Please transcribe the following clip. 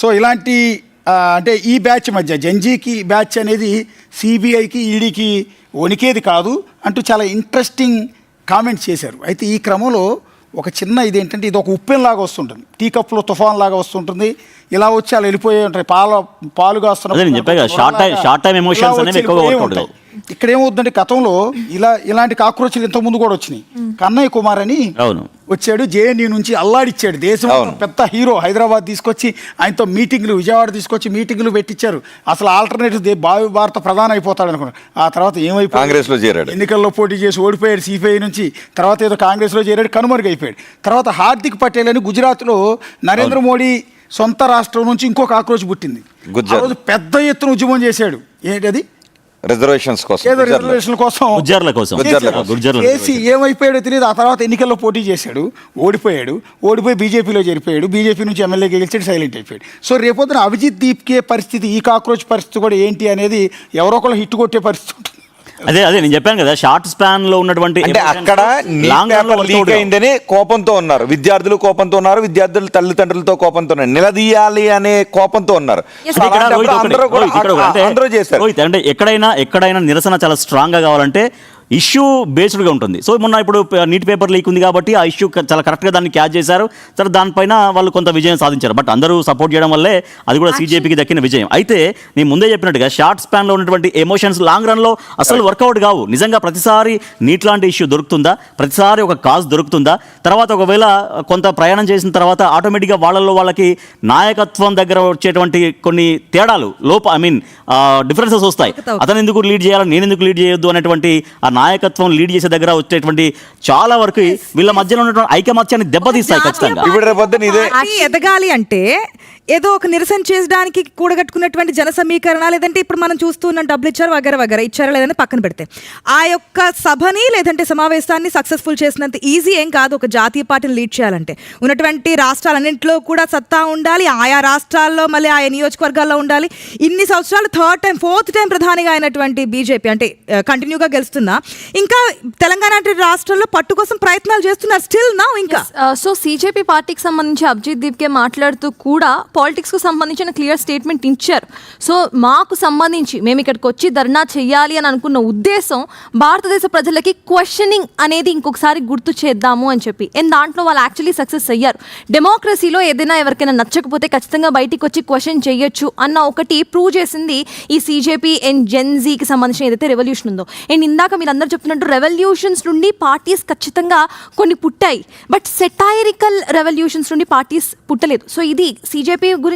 So ఇలాంటి అంటే ఈ బ్యాచ్ మధ్య జంజీకి బ్యాచ్ అనేది సిబిఐకి ఈడీకి వణికేది కాదు అంటూ చాలా ఇంట్రెస్టింగ్ కామెంట్ చేశారు. అయితే ఈ క్రమంలో ఒక చిన్న ఇదేంటంటే ఇది ఒక ఉప్పెన్లాగా వస్తుంటుంది, టీ కప్లో తుఫాన్ లాగా వస్తుంటుంది, ఇలా వచ్చి అలా వెళ్ళిపోయి ఉంటాయి, పాలుగా వస్తున్నారు. ఇక్కడ ఏమవుతుందంటే గతంలో ఇలాంటి కాక్రోచ్లు ఇంతకుముందు కూడా వచ్చినాయి. కన్నయ్య కుమార్ అని వచ్చాడు, జేఎన్యూ నుంచి అల్లాడిచ్చాడు, దేశం పెద్ద హీరో, హైదరాబాద్ తీసుకొచ్చి ఆయనతో మీటింగ్లు, విజయవాడ తీసుకొచ్చి మీటింగ్లు పెట్టించారు. అసలు ఆల్టర్నేటివ్ భావి భారత ప్రధాని అయిపోతాడు అనుకున్నాడు. ఆ తర్వాత ఏమైపోయాడు, కాంగ్రెస్లో చేరాడు, ఎన్నికల్లో పోటీ చేసి ఓడిపోయాడు సిపిఐ నుంచి. తర్వాత ఏదో కాంగ్రెస్లో చేరాడు, కనుమరుగైపోయాడు. తర్వాత హార్దిక్ పటేల్ అని గుజరాత్లో నరేంద్ర మోడీ సొంత రాష్ట్రం నుంచి ఇంకొక కాక్రోచ్ పుట్టింది. ఆ రోజు పెద్ద ఎత్తున ఉద్యమం చేశాడు. ఏంటి అది? రిజర్వేషన్ కోసం చేసి ఏమైపోయాడో తెలియదు. ఆ తర్వాత ఎన్నికల్లో పోటీ చేశాడు, ఓడిపోయి బీజేపీలో చేరిపోయాడు, బీజేపీ నుంచి ఎమ్మెల్యే గెలిచాడు, సైలెంట్ అయిపోయాడు. సో రేపొద్దున అభిజిత్ దీప్కే పరిస్థితి, ఈ కాక్రోచ్ పరిస్థితి కూడా ఏంటి అనేది ఎవరో ఒకళ్ళు హిట్ కొట్టే పరిస్థితి ఉంటుంది. అదే నేను చెప్పాను కదా, షార్ట్ స్పాన్ లో ఉన్నటువంటి అంటే అక్కడ లీక్ అయిందని కోపంతో ఉన్నారు విద్యార్థులు, విద్యార్థుల తల్లిదండ్రులతో కోపంతో ఉన్నారు, నిలదీయాలి అనే కోపంతో ఉన్నారు. అంటే ఎక్కడైనా నిరసన చాలా స్ట్రాంగ్ గా కావాలంటే ఇష్యూ బేస్డ్గా ఉంటుంది. సో మొన్న ఇప్పుడు నీట్ పేపర్ లీక్ ఉంది కాబట్టి ఆ ఇష్యూ చాలా కరెక్ట్గా దాన్ని క్యాచ్ చేశారు. సరే, దానిపైన వాళ్ళు కొంత విజయం సాధించారు. బట్ అందరూ సపోర్ట్ చేయడం వల్లే అది కూడా సీజేపీకి దక్కిన విజయం. అయితే నేను ముందే చెప్పినట్టుగా షార్ట్ స్పాన్లో ఉన్నటువంటి ఎమోషన్స్ లాంగ్ రన్లో అసలు వర్కౌట్ కావు. నిజంగా ప్రతిసారి నీట్ లాంటి ఇష్యూ దొరుకుతుందా, ప్రతిసారి ఒక కాజ్ దొరుకుతుందా, తర్వాత ఒకవేళ కొంత ప్రయాణం చేసిన తర్వాత ఆటోమేటిక్గా వాళ్ళకి నాయకత్వం దగ్గర వచ్చేటువంటి కొన్ని తేడాలు డిఫరెన్సెస్ వస్తాయి. అతను ఎందుకు లీడ్ చేయాలి, నేను ఎందుకు లీడ్ చేయొద్దు అనేటువంటి నాయకత్వం లీడ్ చేసే దగ్గర వచ్చేటువంటి చాలా వరకు వీళ్ళ మధ్యలో ఉన్నటువంటి ఐకమత్యాన్ని దెబ్బతీస్తాయి ఖచ్చితంగా. ఎదగాలి అంటే ఏదో ఒక నిరసన చేయడానికి కూడగట్టుకున్నటువంటి జన సమీకరణ, లేదంటే ఇప్పుడు మనం చూస్తున్న డబ్బులు ఇచ్చారు వగర ఇచ్చారా లేదంటే పక్కన పెడితే ఆ యొక్క సభని లేదంటే సమావేశాన్ని సక్సెస్ఫుల్ చేసినంత ఈజీ ఏం కాదు. ఒక జాతీయ పార్టీని లీడ్ చేయాలంటే ఉన్నటువంటి రాష్ట్రాలన్నింటిలో కూడా సత్తా ఉండాలి, ఆయా రాష్ట్రాల్లో మళ్ళీ ఆయా నియోజకవర్గాల్లో ఉండాలి. ఇన్ని సంవత్సరాలు ఫోర్త్ టైం ప్రధానిగా అయినటువంటి బీజేపీ అంటే కంటిన్యూగా గెలుస్తున్నా ఇంకా తెలంగాణ రాష్ట్రంలో పట్టు కోసం ప్రయత్నాలు చేస్తున్నారు స్టిల్ నౌ. ఇంకా సో సీజేపీ పార్టీకి సంబంధించి అభిజిత్ దీప్కే మాట్లాడుతూ కూడా పాలిటిక్స్కు సంబంధించిన క్లియర్ స్టేట్మెంట్ ఇచ్చారు. సో మాకు సంబంధించి మేము ఇక్కడికి వచ్చి ధర్నా చేయాలి అని అనుకున్న ఉద్దేశం భారతదేశ ప్రజలకి క్వశ్చనింగ్ అనేది ఇంకొకసారి గుర్తు చేద్దాము అని చెప్పి. అండ్ దాంట్లో వాళ్ళు యాక్చువల్లీ సక్సెస్ అయ్యారు. డెమోక్రసీలో ఏదైనా ఎవరికైనా నచ్చకపోతే ఖచ్చితంగా బయటికి వచ్చి క్వశ్చన్ చేయొచ్చు అన్న ఒకటి ప్రూవ్ చేసింది ఈ సీజేపీ అండ్ జెన్జీకి సంబంధించిన ఏదైతే రెవల్యూషన్ ఉందో. అండ్ ఇందాక మీరు అందరూ చెప్తున్నట్టు రెవల్యూషన్స్ నుండి పార్టీస్ ఖచ్చితంగా కొన్ని పుట్టాయి, బట్ సెటైరికల్ రెవల్యూషన్స్ నుండి పార్టీస్ పుట్టలేదు. సో ఇది సీజేపీ గురించి